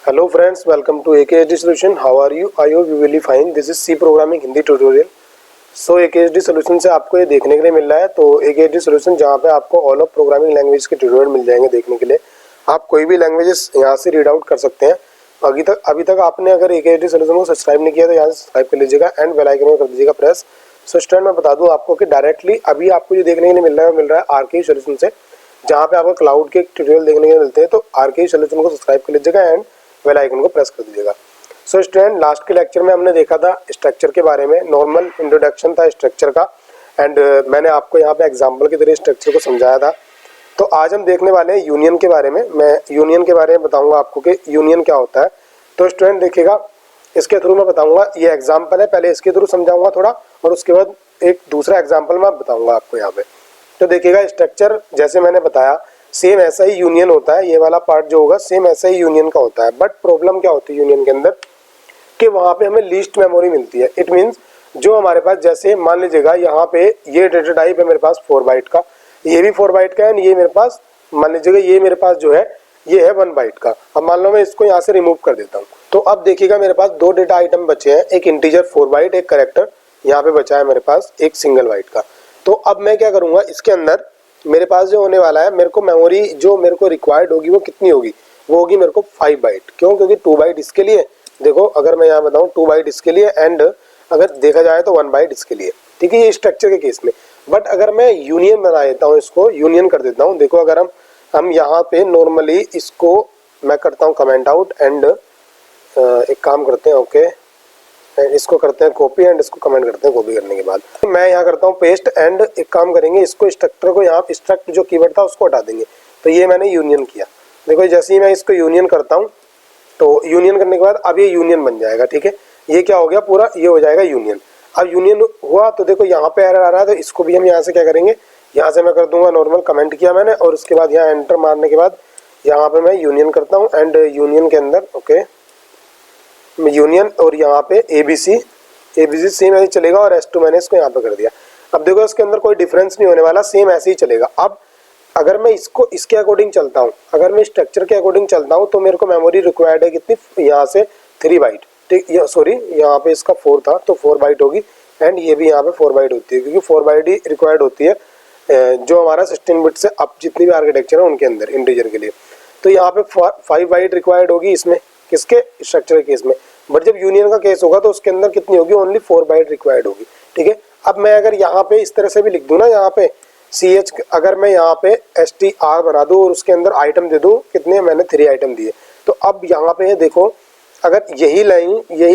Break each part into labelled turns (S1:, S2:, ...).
S1: Hello friends, welcome to AKHD Solution. How are you? I hope you will be fine. This is C Programming Hindi tutorial. So AKHD Solution से आपको ये देखने के लिए मिल रहा है. तो AKHD Solution जहाँ पे आपको ऑल ऑफ प्रोग्रामिंग लैंग्वेज के ट्यूटोरियल मिल जाएंगे देखने के लिए. आप कोई भी लैंग्वेजेस यहाँ से रीड आउट कर सकते हैं. अभी तक आपने अगर AKHD Solution को सब्सक्राइब नहीं किया तो यहाँ से सब्सक्राइब कर लीजिएगा एंड बेल आइकन को कर दीजिएगा प्रेस. सो स्टूडेंट मैं बता दूँ आपको कि डायरेक्टली अभी आपको जो देखने के लिए मिल रहा है RK Solution से, जहाँ पे आपको क्लाउड के ट्यूटोरियल देखने के मिलते हैं. तो RK Solution को सब्सक्राइब कर लीजिएगा एंड बेल आइकन को प्रेस कर दीजिएगा. सो स्टूडेंट लास्ट के लेक्चर में हमने देखा था स्ट्रक्चर के बारे में. नॉर्मल इंट्रोडक्शन था स्ट्रक्चर का एंड मैंने आपको यहाँ पे एग्जांपल की तरह स्ट्रक्चर को समझाया था. तो आज हम देखने वाले हैं यूनियन के बारे में. मैं यूनियन के बारे में बताऊंगा आपको कि यूनियन क्या होता है. तो स्टूडेंट देखिएगा, इसके थ्रू मैं बताऊंगा. ये एग्जाम्पल है, पहले इसके थ्रू समझाऊंगा थोड़ा और उसके बाद एक दूसरा एग्जाम्पल मैं बताऊंगा आपको यहाँ पे. तो देखिएगा स्ट्रक्चर जैसे मैंने बताया सेम ऐसा ही यूनियन होता है. ये वाला पार्ट जो होगा सेम ऐसा ही यूनियन का होता है. बट प्रॉब्लम क्या होती है यूनियन के अंदर कि वहाँ पे हमें लीस्ट मेमोरी मिलती है. इट मीन्स जो हमारे पास, जैसे मान लीजिएगा यहाँ पे ये डेटा टाइप है मेरे पास 4 बाइट का, ये भी 4 बाइट का है, ये मेरे पास मान लीजिएगा ये मेरे पास जो है ये है 1 बाइट का. अब मान लो मैं इसको यहाँ से रिमूव कर देता हूँ. तो अब देखिएगा मेरे पास 2 डेटा आइटम बचे हैं, एक इंटीजर 4 बाइट, एक कैरेक्टर यहाँ पे बचा है मेरे पास एक सिंगल बाइट का. तो अब मैं क्या करूँगा, इसके अंदर मेरे पास जो होने वाला है, मेरे को मेमोरी जो मेरे को रिक्वायर्ड होगी वो कितनी होगी, वो होगी मेरे को 5 बाइट. क्यों? क्योंकि 2 बाइट इसके लिए, देखो अगर मैं यहाँ बताऊँ 2 बाइट इसके लिए एंड अगर देखा जाए तो 1 बाइट इसके लिए. ठीक है, ये स्ट्रक्चर के केस में. बट अगर मैं यूनियन बना देता हूँ, इसको यूनियन कर देता हूँ. देखो अगर हम यहाँ पे नॉर्मली इसको मैं करता हूँ कमेंट आउट एंड एक काम करते हैं, ओके इसको करते हैं कॉपी एंड इसको कमेंट करते हैं. कॉपी करने के बाद मैं यहाँ करता हूँ पेस्ट एंड एक काम करेंगे, इसको स्ट्रक्चर को यहाँ स्ट्रक्ट जो कीवर्ड था उसको हटा देंगे. तो ये मैंने यूनियन किया. देखो जैसे ही मैं इसको यूनियन करता हूँ तो यूनियन करने के बाद अब ये यूनियन बन जाएगा. ठीक है, ये क्या हो गया पूरा, ये हो जाएगा यूनियन. अब यूनियन हुआ तो देखो यहाँ पे एरर आ रहा है, तो इसको भी हम यहाँ से क्या करेंगे, यहाँ से मैं कर दूंगा नॉर्मल कमेंट किया मैंने और उसके बाद यहाँ एंटर मारने के बाद यहाँ पे मैं यूनियन करता हूँ एंड यूनियन के अंदर ओके यूनियन और यहाँ पे ABC सेम ऐसे चलेगा और S2 मैंने इसको यहाँ पे कर दिया. अब देखो इसके अंदर कोई डिफरेंस नहीं होने वाला, सेम ऐसे ही चलेगा. अब अगर मैं इसको इसके अकॉर्डिंग चलता हूँ, अगर मैं स्ट्रक्चर के अकॉर्डिंग चलता हूँ तो मेरे को मेमोरी रिक्वायर्ड है कितनी, यहाँ से 3 बाइट. ठीक, सॉरी यहाँ पे इसका 4 था तो 4 बाइट होगी एंड ये भी यहाँ पे 4 बाइट होती है क्योंकि 4 बाइट ही रिक्वायर्ड होती है जो हमारा 16 बिट से अब जितनी भी आर्किटेक्चर है उनके अंदर इंटीजर के लिए. तो यहाँ पे 5 बाइट रिक्वायर्ड होगी इसमें, किसके, स्ट्रक्चर के केस में. बट जब यूनियन का केस होगा तो उसके अंदर कितनी होगी, ओनली 4 बाइट रिक्वायर्ड होगी. ठीक है, अब मैं अगर यहाँ पे इस तरह से भी लिख दूँ ना, यहाँ पे CH अगर मैं यहाँ पे STR बना दूँ और उसके अंदर आइटम दे दूँ, कितने मैंने 3 आइटम दिए. तो अब यहाँ पे देखो अगर यही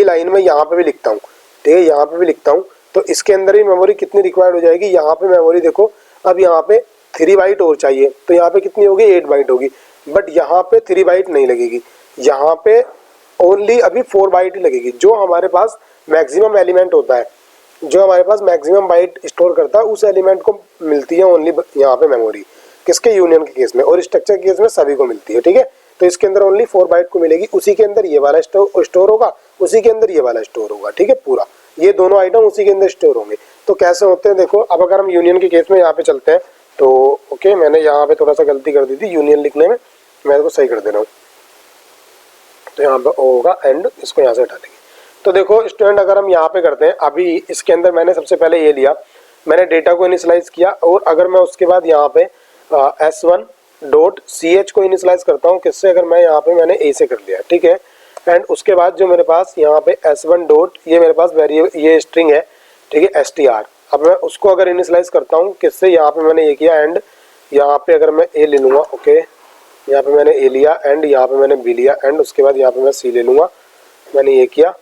S1: लाइन मैं यहाँ पे भी लिखता हूँ, ठीक है यहाँ पे भी लिखता हूँ, तो इसके अंदर ही मेमोरी कितनी रिक्वायर्ड हो जाएगी. यहाँ पे मेमोरी देखो अब यहाँ पे 3 बाइट और चाहिए तो यहाँ पे कितनी होगी, 8 बाइट होगी. बट यहाँ पे 3 बाइट नहीं लगेगी, यहाँ पे ओनली अभी 4 बाइट ही लगेगी. जो हमारे पास मैक्सिमम एलिमेंट होता है, जो हमारे पास मैक्सिमम बाइट स्टोर करता है, उस एलिमेंट को मिलती है ओनली यहाँ पे मेमोरी, किसके, यूनियन के केस में. और स्ट्रक्चर के केस में सभी को मिलती है. ठीक है, तो इसके अंदर ओनली 4 बाइट को मिलेगी, उसी के अंदर ये वाला स्टोर होगा, उसी के अंदर ये वाला स्टोर होगा. ठीक है, पूरा ये दोनों आइटम उसी के अंदर स्टोर होंगे. तो कैसे होते हैं देखो, अब अगर हम यूनियन के केस में यहाँ पे चलते हैं तो ओके मैंने यहाँ पे थोड़ा सा गलती कर दी थी यूनियन लिखने में, मैं इसको सही कर दे रहा हूँ. तो यहाँ पे होगा एंड इसको यहाँ से हटा देंगे. तो देखो स्टूडेंट अगर हम यहाँ पे करते हैं, अभी इसके अंदर मैंने सबसे पहले ये लिया, मैंने डेटा को इनिशियलाइज किया और अगर मैं उसके बाद यहाँ पे S1.ch को इनिशियलाइज करता हूँ, किससे, अगर मैं यहाँ पे मैंने A से कर लिया. ठीक है, एंड उसके बाद जो मेरे पास यहाँ पे S1 डॉट ये मेरे पास वेरिएबल ये स्ट्रिंग है, ठीक है STR. अब मैं उसको अगर इनिशियलाइज करता हूँ किससे, यहाँ पे मैंने ये किया एंड यहाँ पे अगर मैं A ले लूँगा, ओके यहाँ पे मैंने A लिया एंड यहाँ पे मैंने B लिया एंड उसके बाद यहाँ पे मैं C ले लूँगा, मैंने ये किया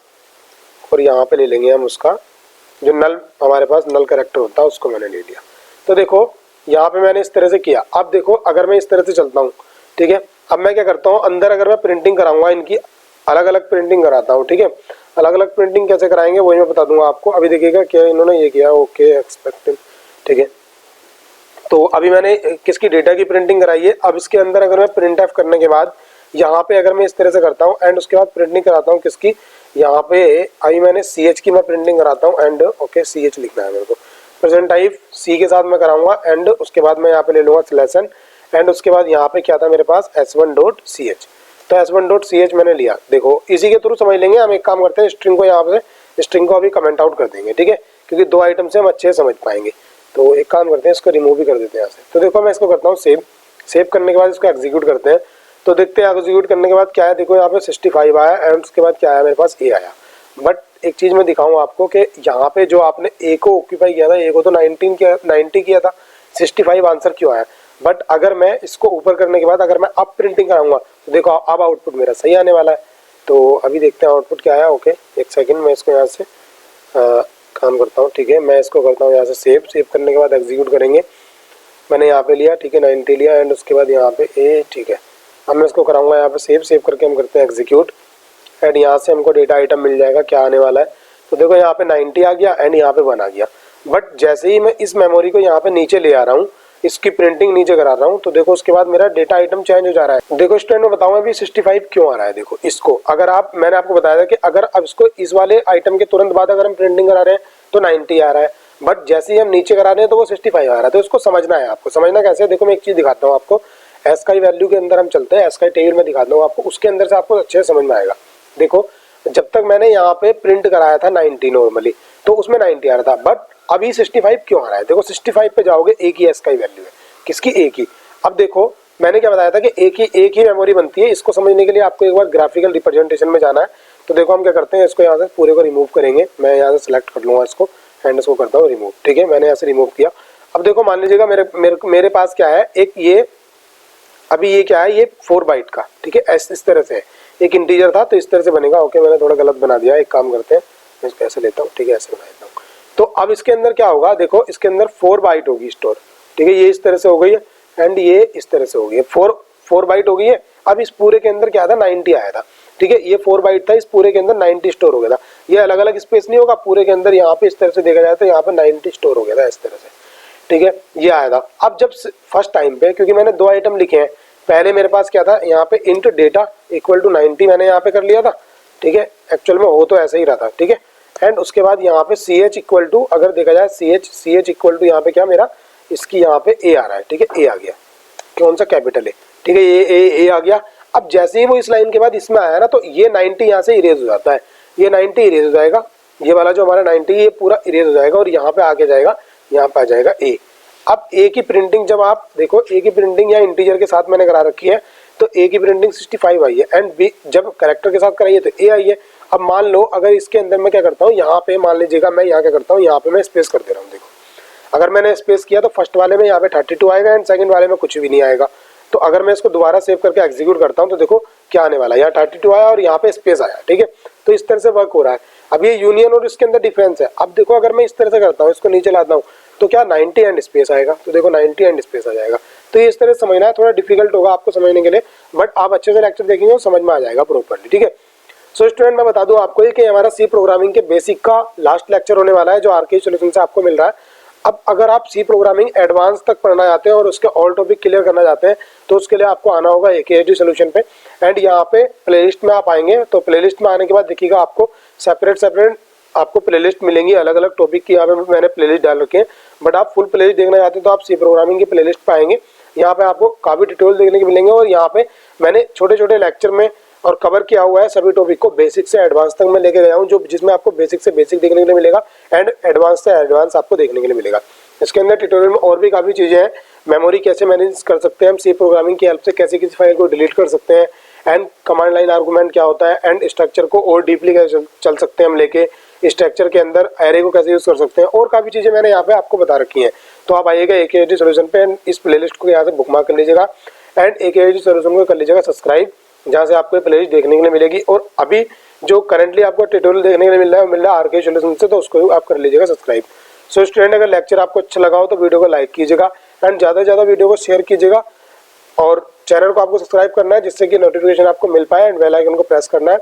S1: और यहाँ पे ले लेंगे हम उसका जो नल हमारे पास नल कैरेक्टर होता है उसको मैंने ले लिया. तो देखो यहाँ पे मैंने इस तरह से किया. अब देखो अगर मैं इस तरह से चलता हूँ, ठीक है, अब मैं क्या करता हूँ, अंदर अगर मैं प्रिंटिंग कराऊंगा, इनकी अलग अलग प्रिंटिंग कराता हूँ. ठीक है, अलग अलग प्रिंटिंग कैसे कराएंगे वही मैं बता दूंगा आपको. अभी देखिएगा क्या इन्होंने ये किया, ओके एक्सपेक्टेड. ठीक है, तो अभी मैंने किसकी, डेटा की प्रिंटिंग कराई है. अब इसके अंदर अगर मैं प्रिंट एफ करने के बाद यहाँ पे अगर मैं इस तरह से करता हूँ एंड उसके बाद प्रिंटिंग कराता हूँ किसकी, यहाँ पे अभी मैंने CH की मैं प्रिंटिंग कराता हूँ एंड ओके CH लिखना है मेरे को, प्रेजेंट टाइप C के साथ मैं कराऊंगा एंड उसके बाद मैं यहाँ पे ले लूँगा स्लैशन एंड उसके बाद यहाँ पे क्या था मेरे पास S1.ch. तो s1.ch मैंने लिया। देखो इसी के थ्रू समझ लेंगे। हम एक काम करते हैं, स्ट्रिंग को यहाँ पे स्ट्रिंग को अभी कमेंट आउट कर देंगे, ठीक है, क्योंकि 2 आइटम से हम अच्छे से समझ पाएंगे। तो एक काम करते हैं, इसको रिमूव भी कर देते हैं यहाँ से। तो देखो मैं इसको करता हूँ सेव करने के बाद इसको एग्जीक्यूट करते हैं। तो देखते हैं एग्जीक्यूट करने के बाद क्या है। देखो यहाँ पे 65 आया एंड उसके बाद क्या आया मेरे पास, ए आया। बट एक चीज़ मैं दिखाऊँ आपको कि यहाँ पे जो आपने ए को ऑक्यूपाई किया था, ए को तो 90 किया था, 65 आंसर क्यों आया। बट अगर मैं इसको ऊपर करने के बाद अगर मैं अब प्रिंटिंग कराऊंगा तो देखो अब आउटपुट मेरा सही आने वाला है। तो अभी देखते हैं आउटपुट क्या आया। ओके एक सेकंड, मैं इसको यहाँ से काम करता हूँ, ठीक है। मैं इसको करता हूँ यहाँ से सेव करने के बाद एग्जीक्यूट करेंगे। मैंने यहाँ पे लिया, ठीक है, 90 लिया एंड उसके बाद यहाँ पे ए, ठीक है। अब मैं इसको कराऊंगा यहाँ पे सेव करके हम करते हैं एग्जीक्यूट एंड यहाँ से हमको डेटा आइटम मिल जाएगा क्या आने वाला है। तो देखो यहाँ पे 90 आ गया एंड यहाँ पे 1 आ गया। बट जैसे ही मैं इस मेमोरी को यहाँ पे नीचे ले आ रहा हूँ, इसकी प्रिंटिंग नीचे करा रहा हूँ, तो देखो उसके बाद मेरा डेटा आइटम चेंज हो जा रहा है। देखो स्टूडेंट मैं बताऊंगा अभी 65 क्यों आ रहा है। देखो इसको अगर आप, मैंने आपको बताया था कि अगर अब इसको इस वाले आइटम के तुरंत बाद अगर हम प्रिंटिंग करा रहे हैं तो 90 आ रहा है, बट जैसे ही हम नीचे करा रहे हैं तो वो 65 आ रहा है। तो इसको समझना है आपको। समझना कैसे है, देखो मैं एक चीज दिखाता हूँ आपको। एसकाई वैल्यू के अंदर हम चलते हैं, एसकाई टेबल में दिखाता हूँ आपको, उसके अंदर से आपको अच्छे से समझ में आएगा। देखो जब तक मैंने यहाँ पे प्रिंट कराया था 90 नॉर्मली, तो उसमें 90 आ रहा था, बट अभी 65 क्यों आ रहा है। देखो 65 पे जाओगे, एक ही एसकाई वैल्यू है, किसकी, एक ही। अब देखो मैंने क्या बताया था कि एक ही मेमोरी बनती है। इसको समझने के लिए आपको एक बार ग्राफिकल रिप्रेजेंटेशन में जाना है। तो देखो हम क्या करते हैं, इसको यहाँ से पूरे को रिमूव करेंगे। मैं यहाँ से सिलेक्ट कर लूँगा इसको एंड इसको करता हूँ रिमूव, ठीक है। मैंने यहाँ से रिमूव किया। अब देखो मान लीजिएगा मेरे पास क्या है, एक ये अभी ये क्या है, ये 4 बाइट का, ठीक है, इस तरह से है। एक इंटीजर था तो इस तरह से बनेगा। ओके मैंने थोड़ा गलत बना दिया, एक काम करते हैं, मैं इसको ऐसे लेता हूँ, ठीक है, ऐसे बना देता हूँ। तो अब इसके अंदर क्या होगा, देखो इसके अंदर 4 बाइट होगी स्टोर, ठीक है। ये इस तरह से हो गई है एंड ये इस तरह से हो गई है, 4 बाइट हो गई है। अब इस पूरे के अंदर क्या था, 90 आया था, ठीक है। ये 4 बाइट था, इस पूरे के अंदर 90 स्टोर हो गया था। ये अलग अलग स्पेस नहीं होगा, पूरे के अंदर यहाँ पे इस तरह से देखा जाए तो यहाँ पे 90 स्टोर हो गया था इस तरह से, ठीक है। ये आया था। अब जब फर्स्ट टाइम पे, क्योंकि मैंने 2 आइटम लिखे हैं, पहले मेरे पास क्या था, यहाँ पे इंट डेटा इक्वल टू 90 मैंने यहाँ पे कर लिया था, ठीक है। एक्चुअल में हो तो ऐसा ही रहा था, ठीक है। एंड उसके बाद यहाँ पे ch इक्वल टू, अगर देखा जाए ch इक्वल टू यहाँ पे क्या मेरा, इसकी यहाँ पे a आ रहा है, ठीक है। a आ गया, कौन सा, कैपिटल ए, ठीक है। ये a आ गया। अब जैसे ही वो इस लाइन के बाद इसमें आया ना, तो ये 90 यहाँ से इरेज हो जाता है, ये 90 इरेज हो जाएगा, ये वाला जो हमारा 90 ये पूरा इरेज हो जाएगा और यहाँ पे आके जाएगा, यहाँ पे आ जाएगा a। अब ए की प्रिंटिंग जब आप देखो, ए की प्रिंटिंग या इंटीजर के साथ मैंने करा रखी है, तो ए की प्रिंटिंग 65 आई है एंड बी जब कैरेक्टर के साथ कराई है तो ए आई है। अब मान लो अगर इसके अंदर मैं क्या करता हूँ, यहाँ पे मान लीजिएगा मैं यहाँ क्या करता हूँ, यहाँ पे मैं स्पेस कर दे रहा हूँ। देखो अगर मैंने स्पेस किया तो फर्स्ट वाले में यहाँ पे 32 आएगा एंड सेकंड वाले में कुछ भी नहीं आएगा। तो अगर मैं इसको दोबारा सेव करके एग्जीक्यूट करता हूँ तो देखो क्या आने वाला है, यहाँ 32 आया और यहाँ पे स्पेस आया, ठीक है। तो इस तरह से वर्क हो रहा है। अब ये यूनियन और इसके अंदर डिफरेंस है। अब देखो अगर मैं इस तरह से करता हूँ, इसको नीचे लाता हूँ, तो क्या 90 एंड स्पेस आएगा, तो देखो 90 एंड स्पेस आ जाएगा। तो ये इस तरह से समझना है, थोड़ा डिफिकल्ट होगा आपको समझने के लिए, बट आप अच्छे से लेक्चर देखेंगे तो समझ में आ जाएगा प्रॉपर्ली, ठीक है। सो स्टूडेंट मैं बता दूं आपको कि हमारा सी प्रोग्रामिंग के बेसिक का लास्ट लेक्चर होने वाला है जो आरके सॉल्यूशन से आपको मिल रहा है। अब अगर आप सी प्रोग्रामिंग एडवांस तक पढ़ना चाहते हैं और उसके ऑल टॉपिक क्लियर करना चाहते हैं तो उसके लिए आपको आना होगा AKSD सॉल्यूशन पे एंड यहाँ पे प्लेलिस्ट में आप आएंगे। तो प्लेलिस्ट में आने के बाद देखिएगा आपको सेपरेट आपको प्लेलिस्ट मिलेंगी, अलग अलग टॉपिक की यहाँ पे मैंने प्लेलिस्ट डाल रखी है। बट आप फुल प्लेलिस्ट देखना चाहते हैं तो आप सी प्रोग्रामिंग की प्लेलिस्ट पे आएंगे, यहाँ पे आपको काफ़ी ट्यूटोरियल देखने को मिलेंगे और यहाँ पे मैंने छोटे छोटे लेक्चर में और कवर किया हुआ है सभी टॉपिक को, बेसिक से एडवांस तक मैं लेके गया हूँ, जो जिसमें आपको बेसिक से बेसिक देखने के लिए मिलेगा एंड एडवांस से एडवांस आपको देखने के लिए मिलेगा। इसके अंदर ट्यूटोरियल में और भी काफ़ी चीज़ें हैं, मेमोरी कैसे मैनेज कर सकते हैं हम सी प्रोग्रामिंग की हेल्प से, कैसे किसी फाइल को डिलीट कर सकते हैं एंड कमांड लाइन आर्गूमेंट क्या होता है एंड स्ट्रक्चर को और डीपली कैसे चल सकते हैं हम लेके, स्ट्रक्चर के अंदर एरे को कैसे यूज़ कर सकते हैं और काफ़ी चीज़ें मैंने यहाँ पे आपको बता रखी हैं। तो आप आइएगा AKSD सॉल्यूशन पे एंड इस प्लेलिस्ट को यहाँ से बुकमार्क कर लीजिएगा एंड AKSD सॉल्यूशन को कर लीजिएगा सब्सक्राइब, जहाँ से आपको प्लेलिस्ट देखने के लिए मिलेगी। और अभी जो करंटली आपको ट्यूटोरियल देखने के लिए मिल रहा है वो मिल रहा है आरके सॉल्यूशन से, तो उसको आप कर लीजिएगा सब्सक्राइब। सो स्टूडेंट अगर लेक्चर आपको अच्छा लगा हो तो वीडियो को लाइक कीजिएगा एंड ज़्यादा से ज़्यादा वीडियो को शेयर कीजिएगा और चैनल को आपको सब्सक्राइब करना है जिससे कि नोटिफिकेशन आपको मिल पाए एंड बेल आइकन को प्रेस करना है।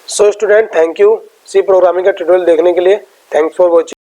S1: So student thank you C programming का ट्यूटोरियल देखने के लिए, थैंक्स फॉर वॉचिंग।